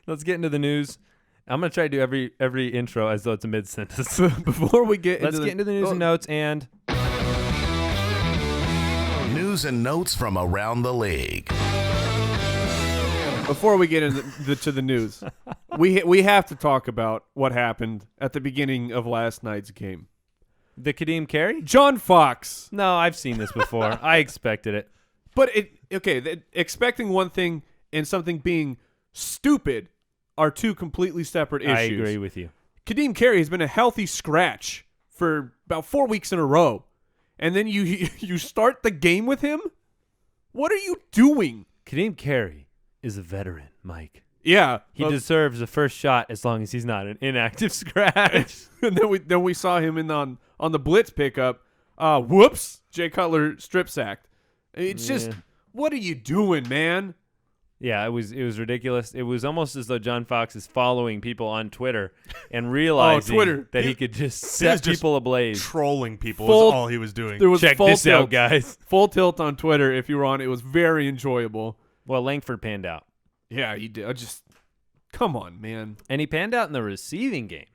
Let's get into the news. I'm going to try to do every intro as though it's a mid-sentence. Before we get Let's get into the news and notes and... News and notes from around the league. Before we get into the news, we have to talk about what happened at the beginning of last night's game. The Kadeem Carey? John Fox. No, I've seen this before. I expected it. But expecting one thing and something being stupid are two completely separate issues. I agree with you. Kadeem Carey has been a healthy scratch for about 4 weeks in a row. And then you start the game with him? What are you doing? Kadeem Carey is a veteran, Mike. Yeah. He deserves the first shot as long as he's not an inactive scratch. And then we saw him on the blitz pickup. Whoops. Jay Cutler strip sacked. It's just, what are you doing, man? Yeah, it was ridiculous. It was almost as though John Fox is following people on Twitter and realizing that he could just set people ablaze. Trolling people is all he was doing. There was Check full this tilt, out, guys. Full tilt on Twitter if you were on. It was very enjoyable. Well, Langford panned out. Yeah, he did. Come on, man. And he panned out in the receiving game.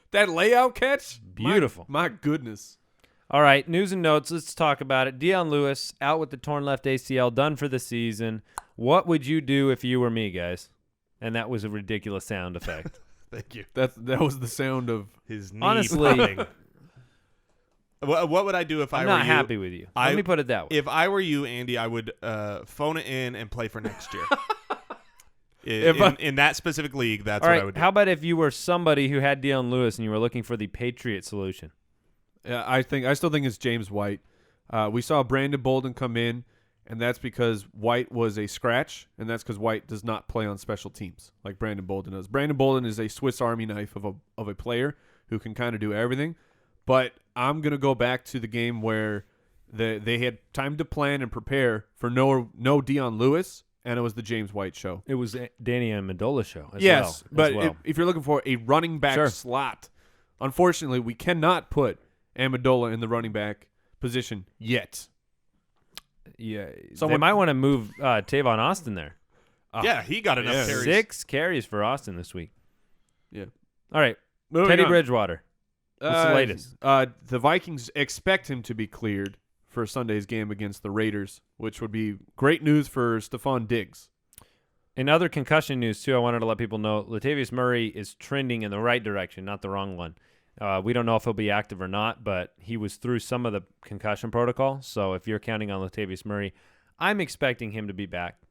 That layout catch? Beautiful. My goodness. All right, news and notes. Let's talk about it. Dion Lewis out with the torn left ACL, done for the season. What would you do if you were me, guys? And that was a ridiculous sound effect. Thank you. That was the sound of his knee. Honestly, popping. What would I do if I I'm were you? not happy with you. Let me put it that way. If I were you, Andy, I would phone it in and play for next year. In that specific league, that's what I would do. How about if you were somebody who had Dion Lewis and you were looking for the Patriot solution? Yeah, I still think it's James White. We saw Brandon Bolden come in, and that's because White was a scratch, and that's because White does not play on special teams like Brandon Bolden does. Brandon Bolden is a Swiss Army knife of a player who can kind of do everything. But I'm gonna go back to the game where they had time to plan and prepare for no Dion Lewis, and it was the James White show. It was Danny Amendola show as well. Yes, but if you're looking for a running back slot, unfortunately, we cannot put Amendola in the running back position yet. Yeah, they might want to move Tavon Austin there. Yeah, he got enough carries. 6 carries for Austin this week. Yeah. All right, Moving Teddy on. Bridgewater. What's the latest? The Vikings expect him to be cleared for Sunday's game against the Raiders, which would be great news for Stephon Diggs. In other concussion news, too, I wanted to let people know Latavius Murray is trending in the right direction, not the wrong one. We don't know if he'll be active or not, but he was through some of the concussion protocol. So if you're counting on Latavius Murray, I'm expecting him to be back,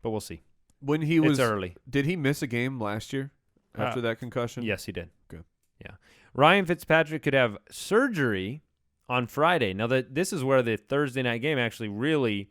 but we'll see. It's early. Did he miss a game last year after that concussion? Yes, he did. Good. Yeah. Ryan Fitzpatrick could have surgery on Friday. Now, this is where the Thursday night game actually really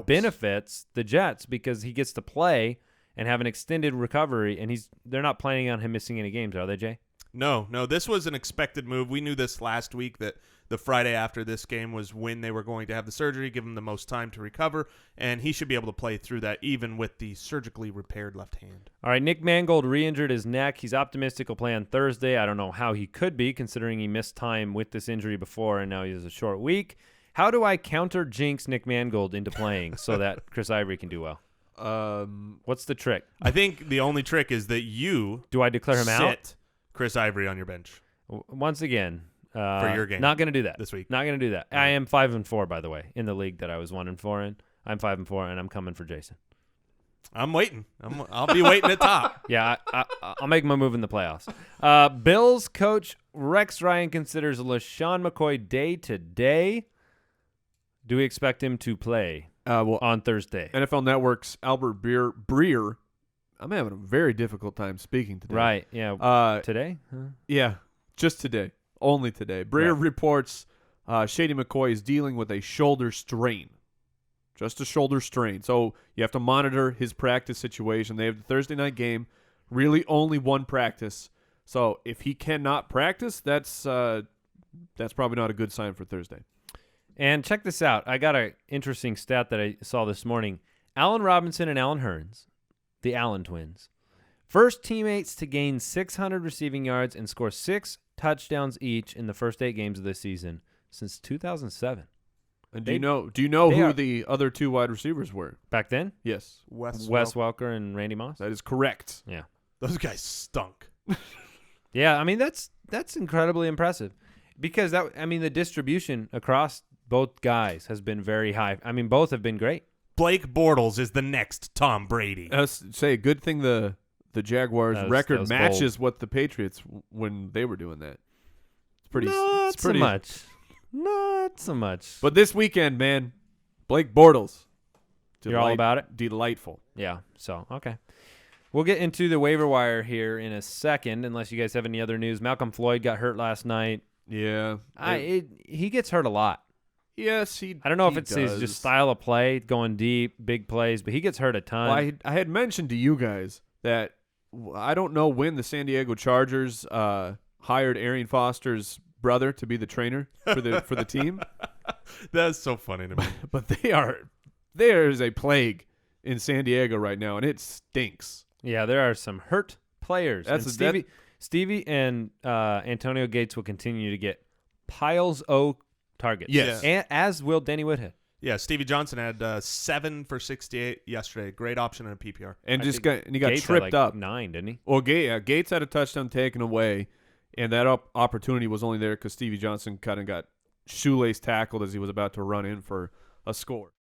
benefits the Jets because he gets to play and have an extended recovery, and they're not planning on him missing any games, are they, Jay? No. This was an expected move. We knew this last week that the Friday after this game was when they were going to have the surgery, give him the most time to recover, and he should be able to play through that even with the surgically repaired left hand. All right, Nick Mangold re-injured his neck. He's optimistic he'll play on Thursday. I don't know how he could be considering he missed time with this injury before and now he has a short week. How do I counter jinx Nick Mangold into playing so that Chris Ivory can do well? What's the trick? I think the only trick is that you do I declare him out? Chris Ivory on your bench. Once again, for your game. Not going to do that this week. Not going to do that. I am 5-4, by the way, in the league that I was 1-4 in. I'm 5-4, and I'm coming for Jason. I'm waiting. I'll be waiting at top. Yeah, I'll make my move in the playoffs. Bills coach Rex Ryan considers LeSean McCoy day-to-day. Do we expect him to play on Thursday? NFL Network's Albert Breer. I'm having a very difficult time speaking today. Right, yeah. Today? Huh? Yeah, just today. Only today. Breer reports Shady McCoy is dealing with a shoulder strain. Just a shoulder strain. So you have to monitor his practice situation. They have the Thursday night game. Really only one practice. So if he cannot practice, that's probably not a good sign for Thursday. And check this out. I got an interesting stat that I saw this morning. Allen Robinson and Allen Hurns, the Allen twins, first teammates to gain 600 receiving yards and score 6 touchdowns each in the first 8 games of this season since 2007. And do you know they who are- the other 2 wide receivers were? Back then, Yes, Wes Welker and Randy Moss. that is correct. Yeah. Those guys stunk. Yeah, I mean that's incredibly impressive because the distribution across both guys has been very high. I mean, both have been great. Blake Bortles is the next Tom Brady. Say, good thing the Jaguars That record was matches what the Patriots when they were doing that. It's pretty. Not it's pretty, so much. Not so much. But this weekend, man, Blake Bortles. You're all about it? Delightful. Yeah. So okay. We'll get into the waiver wire here in a second, unless you guys have any other news. Malcolm Floyd got hurt last night. Yeah. He gets hurt a lot. Yes, I don't know if it's does. his just style of play, going deep, big plays, but he gets hurt a ton. Well, I had mentioned to you guys that I don't know when the San Diego Chargers hired Arian Foster's brother to be the trainer for the team, That's so funny to me. but there is a plague in San Diego right now, and it stinks. Yeah, there are some hurt players. That's and Stevie and Antonio Gates will continue to get piles of targets. Yes. And as will Danny Woodhead. Yeah, Stevie Johnson had 7 for 68 yesterday. Great option in a PPR. And he got Gates had tripped like up. 9, didn't he? Well, Gates had a touchdown taken away, and that opportunity was only there because Stevie Johnson kind of got shoelace tackled as he was about to run in for a score.